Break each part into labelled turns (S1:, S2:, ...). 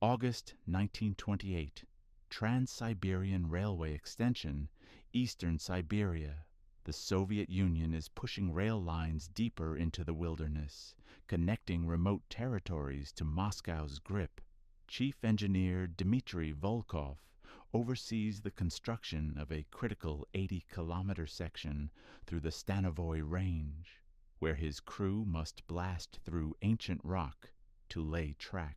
S1: August 1928. Trans-Siberian Railway Extension, Eastern Siberia. The Soviet Union is pushing rail lines deeper into the wilderness, connecting remote territories to Moscow's grip. Chief Engineer Dmitry Volkov oversees the construction of a critical 80-kilometer section through the Stanovoy Range, where his crew must blast through ancient rock to lay track.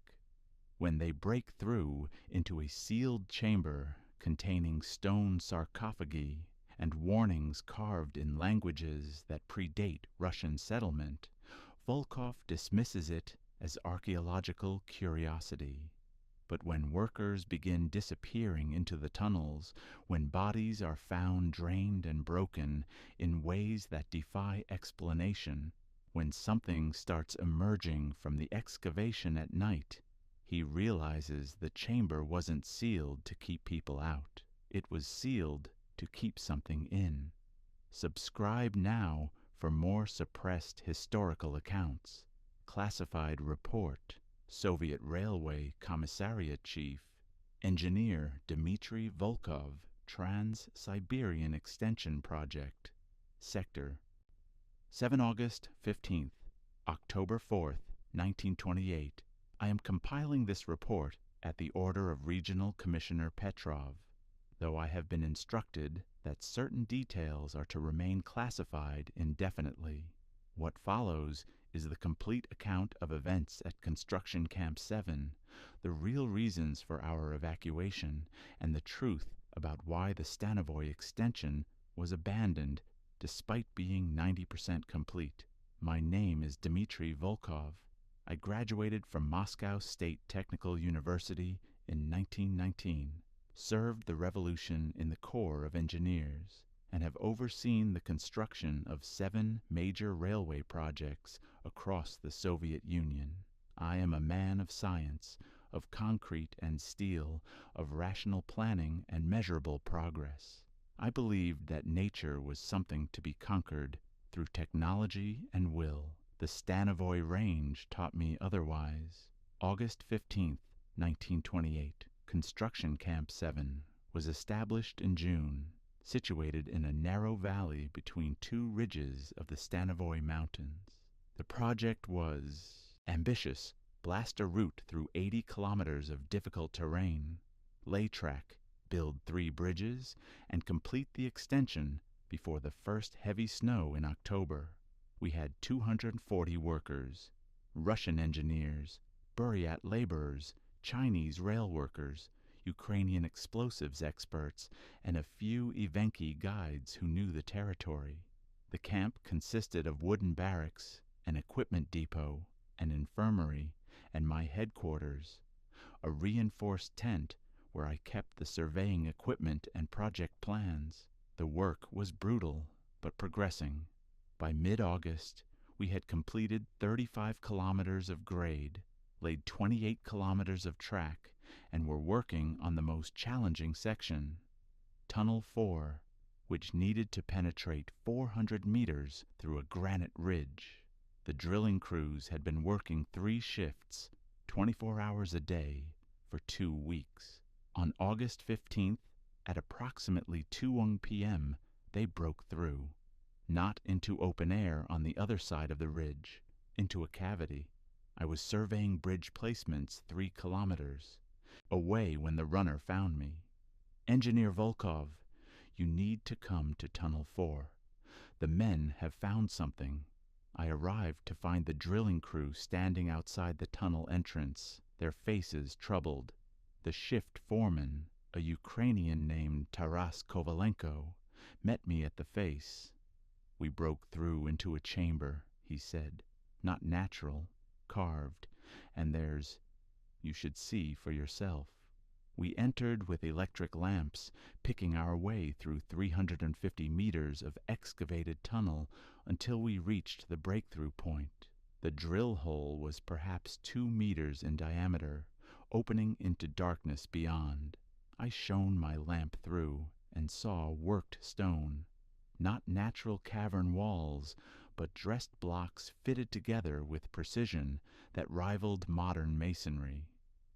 S1: When they break through into a sealed chamber containing stone sarcophagi and warnings carved in languages that predate Russian settlement, Volkov dismisses it as archaeological curiosity. But when workers begin disappearing into the tunnels, when bodies are found drained and broken in ways that defy explanation, when something starts emerging from the excavation at night, he realizes the chamber wasn't sealed to keep people out. It was sealed to keep something in. Subscribe now for more suppressed historical accounts. Classified report. Soviet Railway Commissariat Chief, Engineer Dmitry Volkov, Trans-Siberian Extension Project, Sector. 7 August 15th, October 4th, 1928. I am compiling this report at the order of Regional Commissioner Petrov, though I have been instructed that certain details are to remain classified indefinitely. What follows is the complete account of events at Construction Camp 7, the real reasons for our evacuation, and the truth about why the Stanovoy extension was abandoned despite being 90% complete. My name is Dmitry Volkov. I graduated from Moscow State Technical University in 1919, served the revolution in the Corps of Engineers, and have overseen the construction of 7 major railway projects across the Soviet Union. I am a man of science, of concrete and steel, of rational planning and measurable progress. I believed that nature was something to be conquered through technology and will. The Stanovoy Range taught me otherwise. August 15th, 1928. Construction Camp 7 was established in June, situated in a narrow valley between 2 ridges of the Stanovoy Mountains. The project was ambitious: blast a route through 80 kilometers of difficult terrain, lay track, build 3 bridges, and complete the extension before the first heavy snow in October. We had 240 workers, Russian engineers, Buryat laborers, Chinese rail workers, Ukrainian explosives experts, and a few Evenki guides who knew the territory. The camp consisted of wooden barracks, an equipment depot, an infirmary, and my headquarters, a reinforced tent where I kept the surveying equipment and project plans. The work was brutal, but progressing. By mid-August, we had completed 35 kilometers of grade, laid 28 kilometers of track, and were working on the most challenging section, Tunnel 4, which needed to penetrate 400 meters through a granite ridge. The drilling crews had been working 3 shifts, 24 hours a day, for 2 weeks. On August 15th, at approximately 2 p.m., they broke through. Not into open air on the other side of the ridge, into a cavity. I was surveying bridge placements 3 kilometers away when the runner found me. Engineer Volkov, you need to come to Tunnel 4. The men have found something. I arrived to find the drilling crew standing outside the tunnel entrance, their faces troubled. The shift foreman, a Ukrainian named Taras Kovalenko, met me at the face. We broke through into a chamber, he said. Not natural, carved, and you should see for yourself. We entered with electric lamps, picking our way through 350 meters of excavated tunnel until we reached the breakthrough point. The drill hole was perhaps 2 meters in diameter, opening into darkness beyond. I shone my lamp through and saw worked stone. Not natural cavern walls, but dressed blocks fitted together with precision that rivaled modern masonry.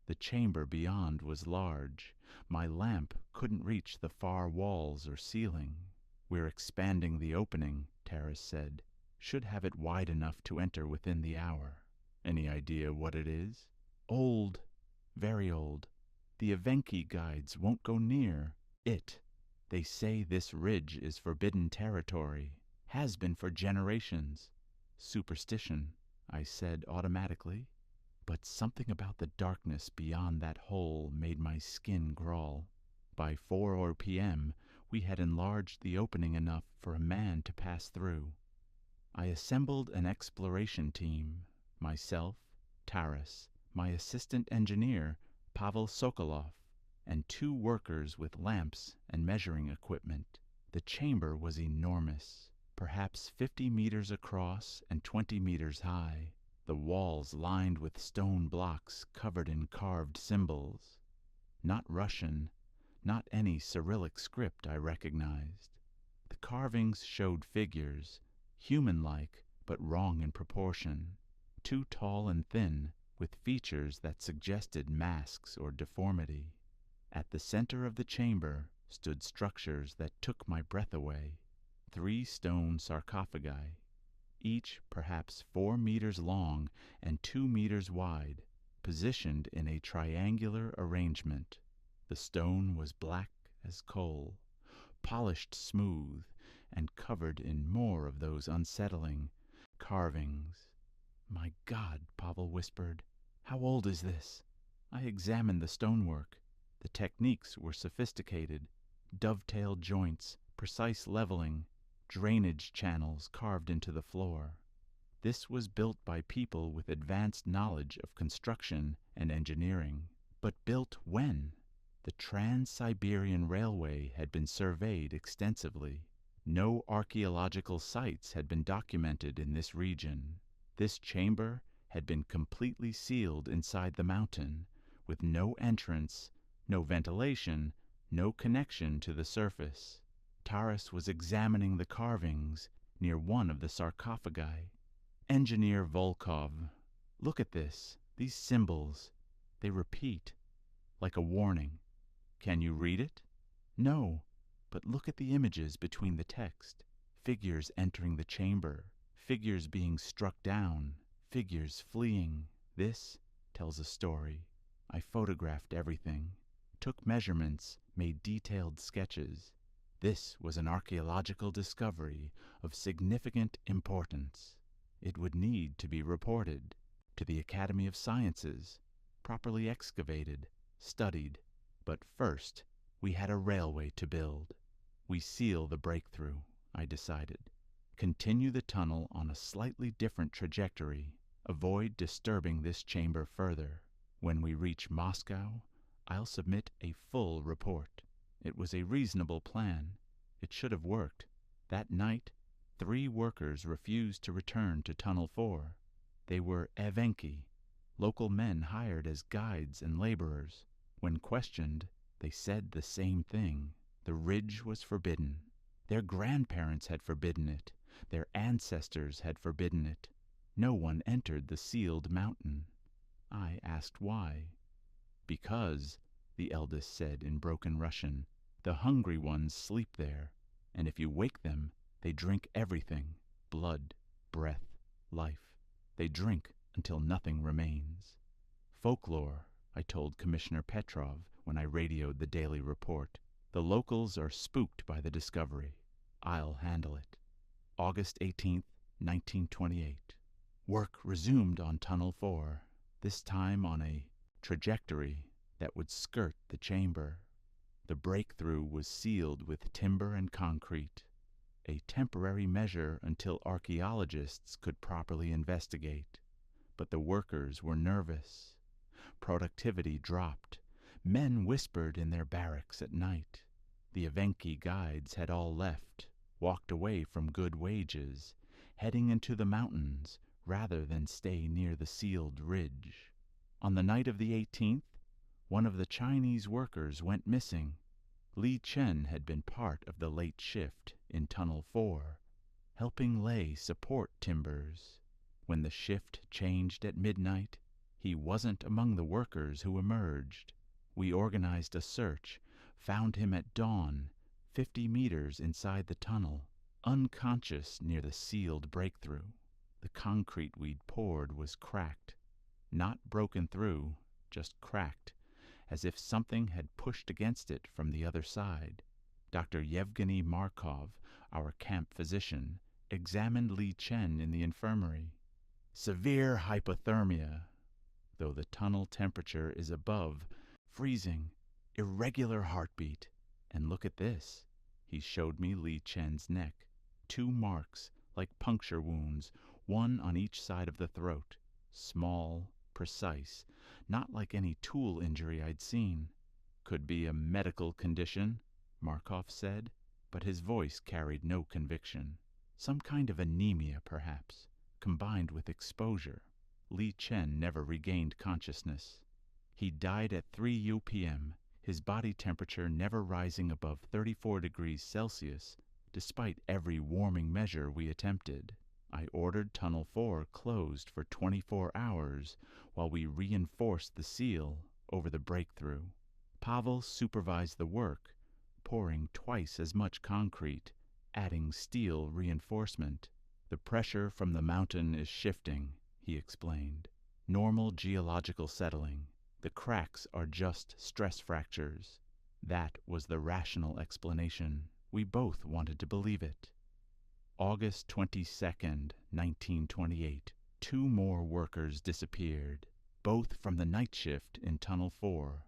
S1: The chamber beyond was large. My lamp couldn't reach the far walls or ceiling. "We're expanding the opening," Taras said. "Should have it wide enough to enter within the hour." "Any idea what it is?" "Old. Very old. The Evenki guides won't go near it. They say this ridge is forbidden territory. Has been for generations." "Superstition," I said automatically. But something about the darkness beyond that hole made my skin crawl. By 4 p.m. we had enlarged the opening enough for a man to pass through. I assembled an exploration team. Myself, Taras, my assistant engineer, Pavel Sokolov, and 2 workers with lamps and measuring equipment. The chamber was enormous, perhaps 50 meters across and 20 meters high. The walls lined with stone blocks covered in carved symbols. Not Russian, not any Cyrillic script I recognized. The carvings showed figures, human-like but wrong in proportion, too tall and thin, with features that suggested masks or deformity. At the center of the chamber stood structures that took my breath away. 3 stone sarcophagi, each perhaps 4 meters long and 2 meters wide, positioned in a triangular arrangement. The stone was black as coal, polished smooth, and covered in more of those unsettling carvings. "My God," Pavel whispered, "how old is this?" I examined the stonework. The techniques were sophisticated: dovetailed joints, precise leveling, drainage channels carved into the floor. This was built by people with advanced knowledge of construction and engineering. But built when? The Trans-Siberian Railway had been surveyed extensively. No archaeological sites had been documented in this region. This chamber had been completely sealed inside the mountain, with no entrance, no ventilation, no connection to the surface. Taras was examining the carvings near one of the sarcophagi. "Engineer Volkov, look at this, these symbols. They repeat, like a warning. Can you read it?" "No, but look at the images between the text. Figures entering the chamber, figures being struck down, figures fleeing. This tells a story." I photographed everything, took measurements, made detailed sketches. This was an archaeological discovery of significant importance. It would need to be reported to the Academy of Sciences, properly excavated, studied. But first, we had a railway to build. We seal the breakthrough, I decided. Continue the tunnel on a slightly different trajectory. Avoid disturbing this chamber further. When we reach Moscow, I'll submit a full report. It was a reasonable plan. It should have worked. That night, 3 workers refused to return to Tunnel 4. They were Evenki, local men hired as guides and laborers. When questioned, they said the same thing. The ridge was forbidden. Their grandparents had forbidden it. Their ancestors had forbidden it. No one entered the sealed mountain. I asked why. "Because," the eldest said in broken Russian, "the hungry ones sleep there, and if you wake them, they drink everything: blood, breath, life. They drink until nothing remains." "Folklore," I told Commissioner Petrov when I radioed the daily report. "The locals are spooked by the discovery. I'll handle it." August 18th, 1928. Work resumed on Tunnel 4, this time on a trajectory that would skirt the chamber. The breakthrough was sealed with timber and concrete, a temporary measure until archaeologists could properly investigate. But the workers were nervous. Productivity dropped. Men whispered in their barracks at night. The Evenki guides had all left, walked away from good wages, heading into the mountains rather than stay near the sealed ridge. On the night of the 18th, one of the Chinese workers went missing. Li Chen had been part of the late shift in Tunnel 4, helping lay support timbers. When the shift changed at midnight, He wasn't among the workers who emerged. We organized a search, found him at dawn, 50 meters inside the tunnel, unconscious near the sealed breakthrough. The concrete we'd poured was cracked. Not broken through, just cracked, as if something had pushed against it from the other side. Dr. Yevgeny Markov, our camp physician, examined Li Chen in the infirmary. Severe hypothermia, though the tunnel temperature is above freezing, irregular heartbeat. And look at this. He showed me Li Chen's neck. 2 marks, like puncture wounds, one on each side of the throat. Small, precise, not like any tool injury I'd seen. Could be a medical condition, Markov said, but his voice carried no conviction. Some kind of anemia, perhaps, combined with exposure. Li Chen never regained consciousness. He died at 3 UPM, his body temperature never rising above 34 degrees Celsius, despite every warming measure we attempted. I ordered Tunnel 4 closed for 24 hours while we reinforced the seal over the breakthrough. Pavel supervised the work, pouring twice as much concrete, adding steel reinforcement. The pressure from the mountain is shifting, he explained. Normal geological settling. The cracks are just stress fractures. That was the rational explanation. We both wanted to believe it. August 22nd, 1928. 2 more workers disappeared, both from the night shift in Tunnel 4.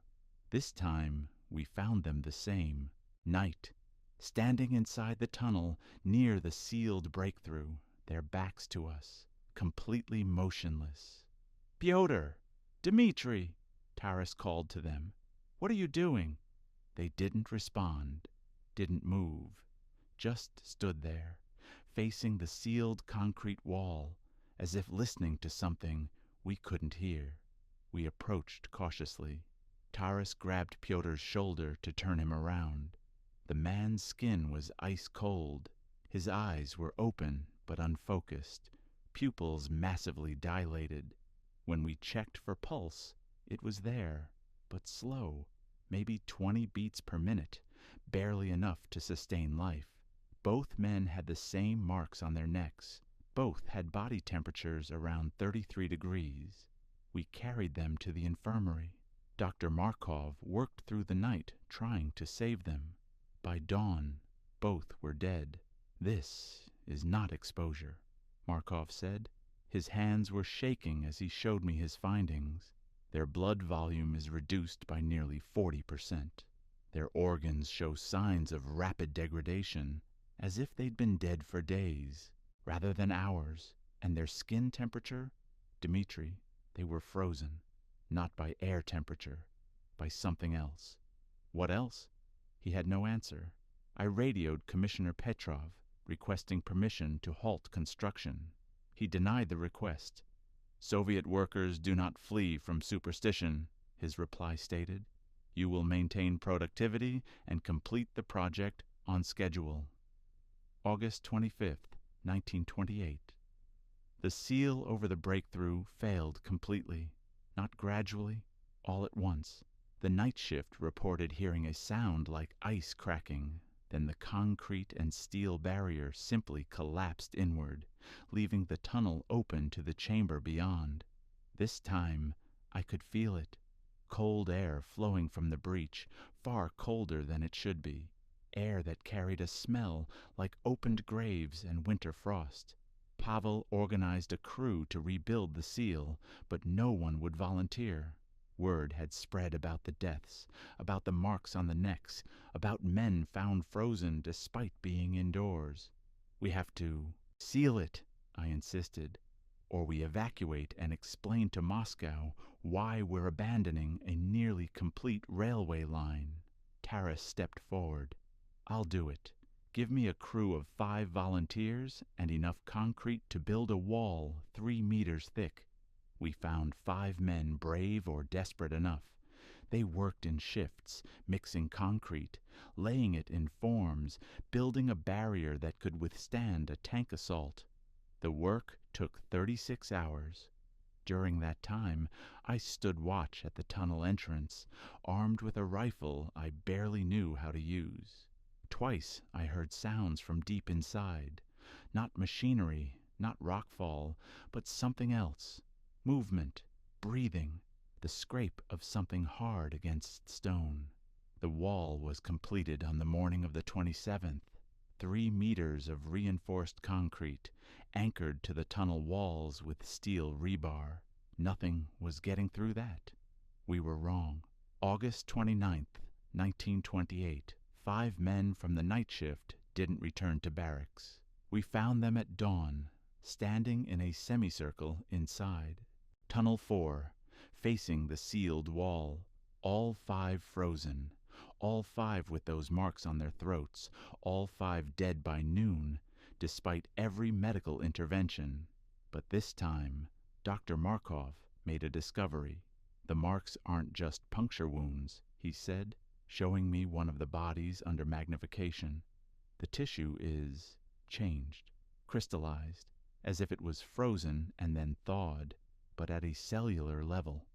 S1: This time, we found them the same. Night. Standing inside the tunnel, near the sealed breakthrough, their backs to us, completely motionless. "Pyotr! Dmitri!" Taras called to them. "What are you doing?" They didn't respond, didn't move, just stood there, facing the sealed concrete wall, as if listening to something we couldn't hear. We approached cautiously. Taras grabbed Pyotr's shoulder to turn him around. The man's skin was ice cold. His eyes were open but unfocused, pupils massively dilated. When we checked for pulse, it was there, but slow, maybe 20 beats per minute, barely enough to sustain life. Both men had the same marks on their necks. Both had body temperatures around 33 degrees. We carried them to the infirmary. Dr. Markov worked through the night trying to save them. By dawn, both were dead. "This is not exposure," Markov said. His hands were shaking as he showed me his findings. Their blood volume is reduced by nearly 40%. Their organs show signs of rapid degradation, as if they'd been dead for days, rather than hours. And their skin temperature? Dmitri, they were frozen. Not by air temperature, by something else. What else? He had no answer. I radioed Commissioner Petrov, requesting permission to halt construction. He denied the request. "Soviet workers do not flee from superstition," his reply stated. "You will maintain productivity and complete the project on schedule." August 25th, 1928. The seal over the breakthrough failed completely. Not gradually, all at once. The night shift reported hearing a sound like ice cracking. Then the concrete and steel barrier simply collapsed inward, leaving the tunnel open to the chamber beyond. This time, I could feel it. Cold air flowing from the breach, far colder than it should be. Air that carried a smell like opened graves and winter frost. Pavel organized a crew to rebuild the seal, but no one would volunteer. Word had spread about the deaths, about the marks on the necks, about men found frozen despite being indoors. "We have to seal it," I insisted, "or we evacuate and explain to Moscow why we're abandoning a nearly complete railway line." Taras stepped forward. "I'll do it. Give me a crew of 5 volunteers and enough concrete to build a wall 3 meters thick." We found 5 men brave or desperate enough. They worked in shifts, mixing concrete, laying it in forms, building a barrier that could withstand a tank assault. The work took 36 hours. During that time, I stood watch at the tunnel entrance, armed with a rifle I barely knew how to use. Twice I heard sounds from deep inside. Not machinery, not rockfall, but something else. Movement, breathing, the scrape of something hard against stone. The wall was completed on the morning of the 27th. 3 meters of reinforced concrete, anchored to the tunnel walls with steel rebar. Nothing was getting through that. We were wrong. August 29th, 1928. 5 men from the night shift didn't return to barracks. We found them at dawn, standing in a semicircle inside. Tunnel 4, facing the sealed wall. All 5 frozen. All 5 with those marks on their throats. All 5 dead by noon, despite every medical intervention. But this time, Dr. Markov made a discovery. The marks aren't just puncture wounds, he said, showing me one of the bodies under magnification. The tissue is changed, crystallized, as if it was frozen and then thawed, but at a cellular level.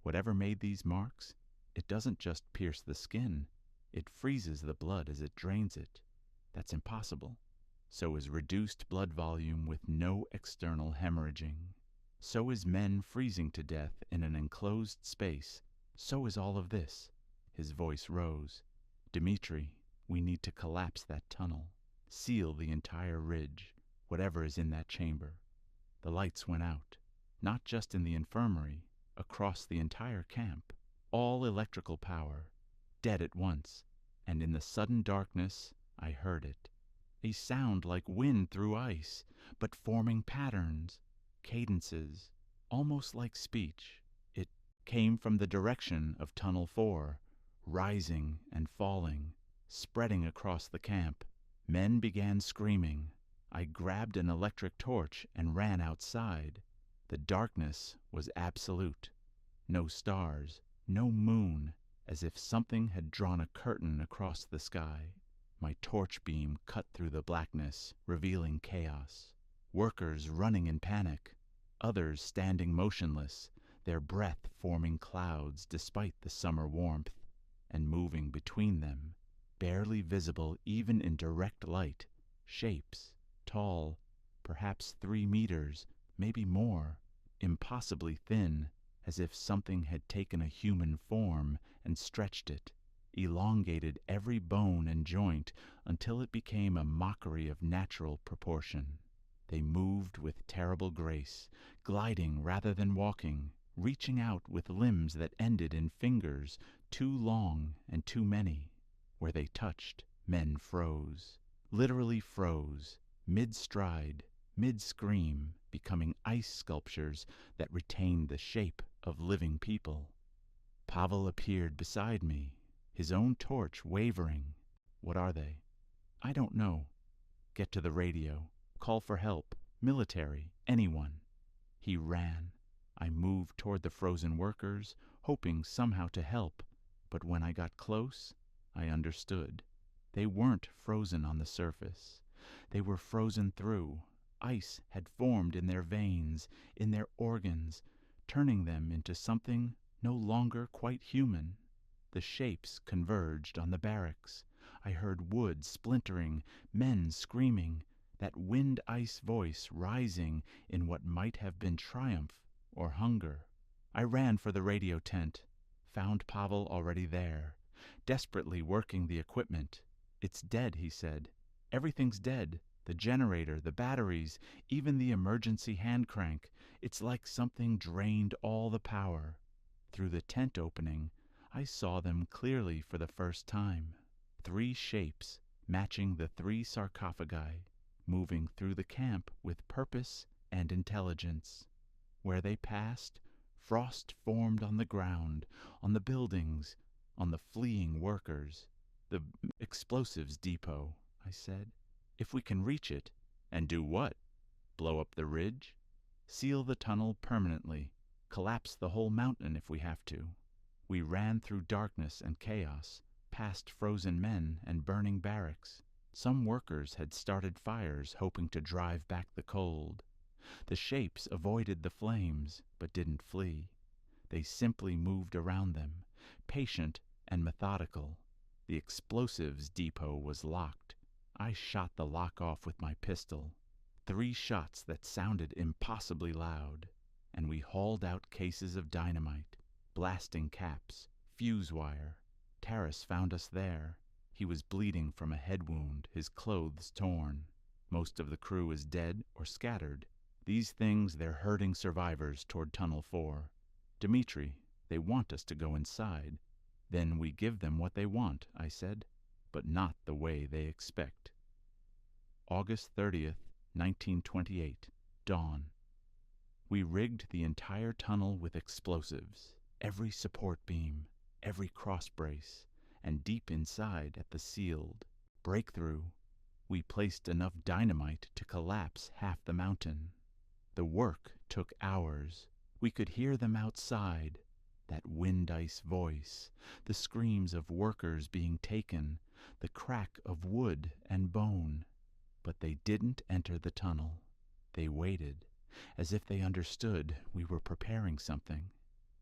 S1: Whatever made these marks, it doesn't just pierce the skin, it freezes the blood as it drains it. That's impossible. So is reduced blood volume with no external hemorrhaging. So is men freezing to death in an enclosed space. So is all of this. His voice rose. Dmitri, we need to collapse that tunnel. Seal the entire ridge, whatever is in that chamber. The lights went out. Not just in the infirmary, across the entire camp. All electrical power. Dead at once. And in the sudden darkness, I heard it. A sound like wind through ice, but forming patterns, cadences, almost like speech. It came from the direction of Tunnel 4, rising and falling, spreading across the camp. Men began screaming. I grabbed an electric torch and ran outside. The darkness was absolute. No stars, no moon, as if something had drawn a curtain across the sky. My torch beam cut through the blackness, revealing chaos. Workers running in panic, others standing motionless, their breath forming clouds despite the summer warmth, and moving between them, barely visible even in direct light, shapes, tall, perhaps 3 meters, maybe more, impossibly thin, as if something had taken a human form and stretched it, elongated every bone and joint until it became a mockery of natural proportion. They moved with terrible grace, gliding rather than walking, reaching out with limbs that ended in fingers, too long and too many. Where they touched, men froze, literally froze, mid-stride, mid-scream, becoming ice sculptures that retained the shape of living people. Pavel appeared beside me, his own torch wavering. What are they? I don't know. Get to the radio. Call for help. Military. Anyone. He ran. I moved toward the frozen workers, hoping somehow to help. But when I got close, I understood. They weren't frozen on the surface. They were frozen through. Ice had formed in their veins, in their organs, turning them into something no longer quite human. The shapes converged on the barracks. I heard wood splintering, men screaming, that wind-ice voice rising in what might have been triumph or hunger. I ran for the radio tent, found Pavel already there, desperately working the equipment. It's dead, he said. Everything's dead. The generator, the batteries, even the emergency hand crank. It's like something drained all the power. Through the tent opening, I saw them clearly for the first time. 3 shapes, matching the 3 sarcophagi, moving through the camp with purpose and intelligence. Where they passed, frost formed on the ground, on the buildings, on the fleeing workers. The explosives depot, I said. If we can reach it. And do what? Blow up the ridge? Seal the tunnel permanently. Collapse the whole mountain if we have to. We ran through darkness and chaos, past frozen men and burning barracks. Some workers had started fires hoping to drive back the cold. The shapes avoided the flames, but didn't flee. They simply moved around them, patient and methodical. The explosives depot was locked. I shot the lock off with my pistol. 3 shots that sounded impossibly loud, and we hauled out cases of dynamite, blasting caps, fuse wire. Taras found us there. He was bleeding from a head wound, his clothes torn. Most of the crew is dead or scattered. These things, they're herding survivors toward Tunnel 4. Dmitri, they want us to go inside. Then we give them what they want, I said, but not the way they expect. August 30th, 1928, dawn. We rigged the entire tunnel with explosives, every support beam, every cross brace, and deep inside at the sealed breakthrough, we placed enough dynamite to collapse half the mountain. The work took hours. We could hear them outside, that wind ice voice, the screams of workers being taken, the crack of wood and bone. But they didn't enter the tunnel. They waited, as if they understood we were preparing something.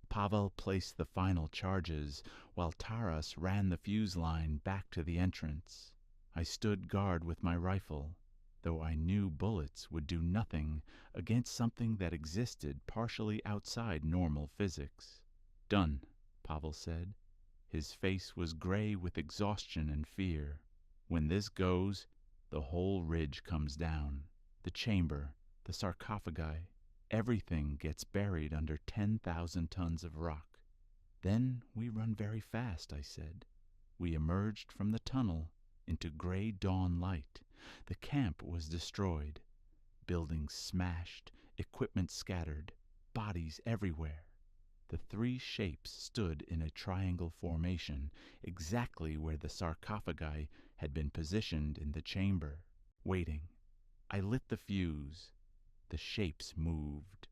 S1: Pavel placed the final charges, while Taras ran the fuse line back to the entrance. I stood guard with my rifle, though I knew bullets would do nothing against something that existed partially outside normal physics. "Done," Pavel said. His face was gray with exhaustion and fear. "When this goes, the whole ridge comes down. The chamber, the sarcophagi, everything gets buried under 10,000 tons of rock. Then we run very fast," I said. We emerged from the tunnel into gray dawn light. The camp was destroyed. Buildings smashed, equipment scattered, bodies everywhere. The 3 shapes stood in a triangle formation, exactly where the sarcophagi had been positioned in the chamber, waiting. I lit the fuse. The shapes moved,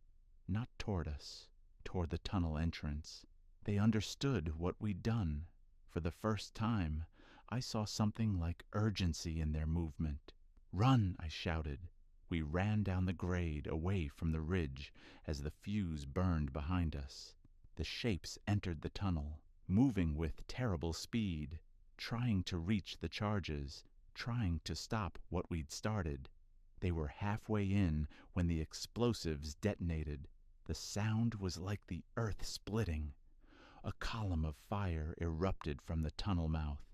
S1: not toward us, toward the tunnel entrance. They understood what we'd done. For the first time, I saw something like urgency in their movement. "Run!" I shouted. We ran down the grade away from the ridge as the fuse burned behind us. The shapes entered the tunnel, moving with terrible speed, trying to reach the charges, trying to stop what we'd started. They were halfway in when the explosives detonated. The sound was like the earth splitting. A column of fire erupted from the tunnel mouth,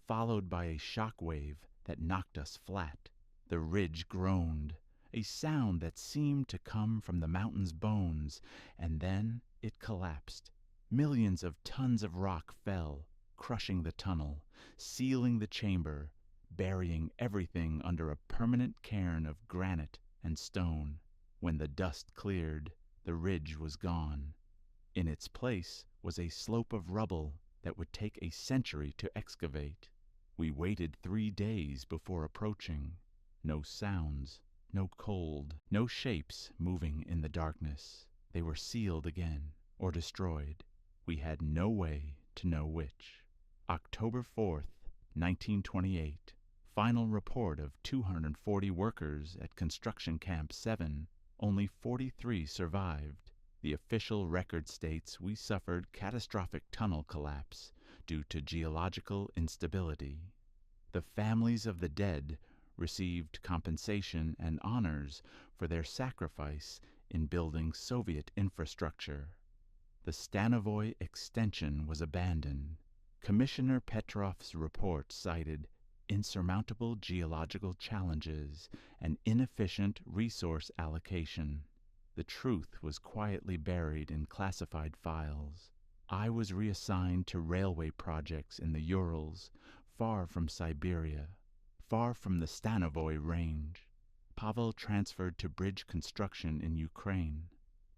S1: followed by a shock wave that knocked us flat. The ridge groaned, a sound that seemed to come from the mountain's bones, and then it collapsed. Millions of tons of rock fell, crushing the tunnel, sealing the chamber, burying everything under a permanent cairn of granite and stone. When the dust cleared, the ridge was gone. In its place was a slope of rubble that would take a century to excavate. We waited 3 days before approaching. No sounds, no cold, no shapes moving in the darkness. They were sealed again, or destroyed. We had no way to know which. October 4th, 1928. Final report of 240 workers at Construction Camp 7. Only 43 survived. The official record states we suffered catastrophic tunnel collapse due to geological instability. The families of the dead received compensation and honors for their sacrifice in building Soviet infrastructure. The Stanovoy extension was abandoned. Commissioner Petrov's report cited insurmountable geological challenges and inefficient resource allocation. The truth was quietly buried in classified files. I was reassigned to railway projects in the Urals, far from Siberia, far from the Stanovoy range. Pavel transferred to bridge construction in Ukraine.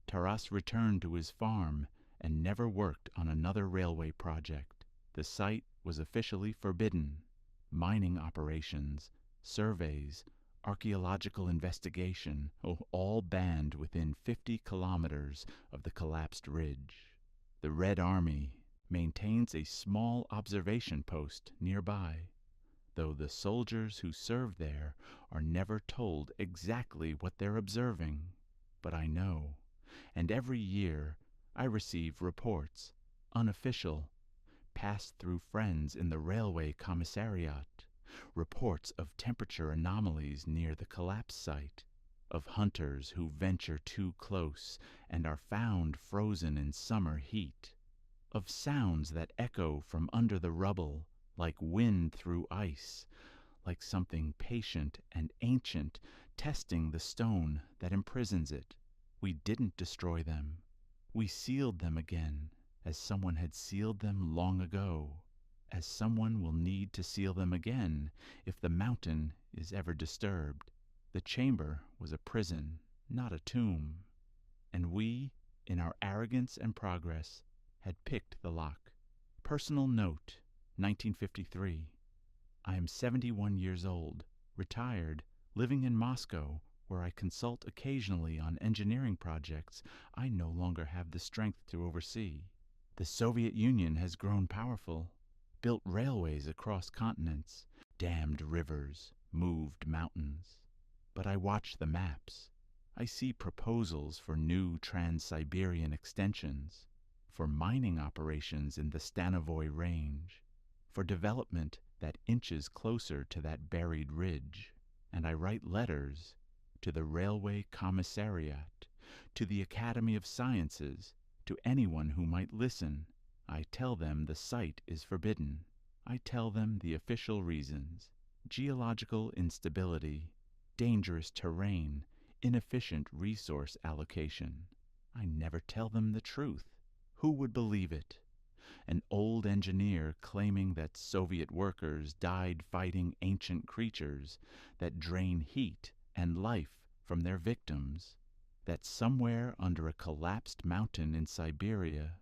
S1: Taras returned to his farm and never worked on another railway project. The site was officially forbidden. Mining operations, surveys, archaeological investigation, all banned within 50 kilometers of the collapsed ridge. The Red Army maintains a small observation post nearby, though the soldiers who serve there are never told exactly what they're observing. but I know. And every year I receive reports, unofficial, passed through friends in the railway commissariat, reports of temperature anomalies near the collapse site, of hunters who venture too close and are found frozen in summer heat, of sounds that echo from under the rubble like wind through ice, like something patient and ancient testing the stone that imprisons it. We didn't destroy them. We sealed them again, as someone had sealed them long ago, as someone will need to seal them again if the mountain is ever disturbed. The chamber was a prison, not a tomb, and we, in our arrogance and progress, had picked the lock. Personal note, 1953. I am 71 years old, retired, living in Moscow, where I consult occasionally on engineering projects I no longer have the strength to oversee. The Soviet Union has grown powerful, built railways across continents, dammed rivers, moved mountains. But I watch the maps. I see proposals for new Trans-Siberian extensions, for mining operations in the Stanovoy Range, for development that inches closer to that buried ridge. And I write letters to the Railway Commissariat, to the Academy of Sciences, to anyone who might listen. I tell them the site is forbidden. I tell them the official reasons: geological instability, dangerous terrain, inefficient resource allocation. I never tell them the truth. Who would believe it? An old engineer claiming that Soviet workers died fighting ancient creatures that drain heat and life from their victims, that somewhere under a collapsed mountain in Siberia,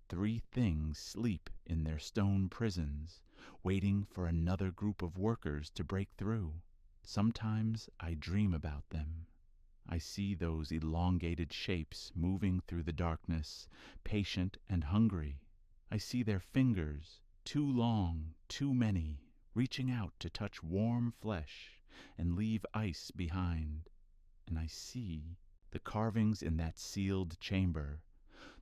S1: 3 things sleep in their stone prisons, waiting for another group of workers to break through. Sometimes I dream about them. I see those elongated shapes moving through the darkness, patient and hungry. I see their fingers, too long, too many, reaching out to touch warm flesh and leave ice behind. And I see the carvings in that sealed chamber,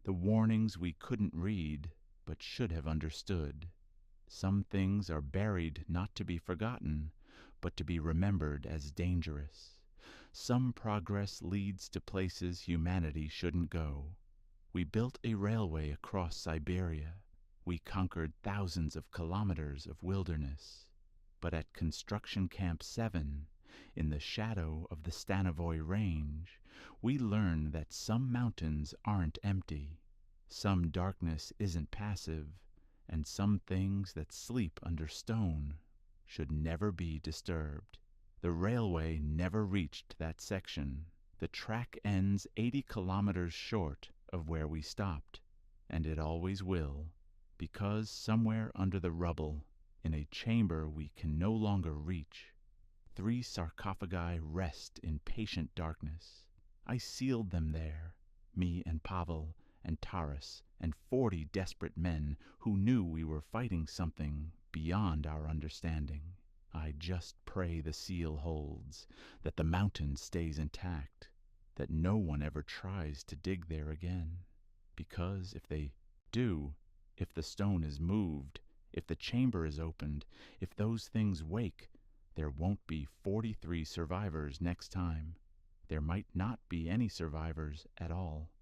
S1: the warnings we couldn't read but should have understood. Some things are buried not to be forgotten, but to be remembered as dangerous. Some progress leads to places humanity shouldn't go. We built a railway across Siberia. We conquered thousands of kilometers of wilderness. But at Construction Camp 7, in the shadow of the Stanovoy Range, we learn that some mountains aren't empty, some darkness isn't passive, and some things that sleep under stone should never be disturbed. The railway never reached that section. The track ends 80 kilometers short of where we stopped, and it always will, because somewhere under the rubble, in a chamber we can no longer reach, 3 sarcophagi rest in patient darkness. I sealed them there, me and Pavel and Taras and 40 desperate men who knew we were fighting something beyond our understanding. I just pray the seal holds, that the mountain stays intact, that no one ever tries to dig there again. Because if they do, if the stone is moved, if the chamber is opened, if those things wake, there won't be 43 survivors next time. There might not be any survivors at all.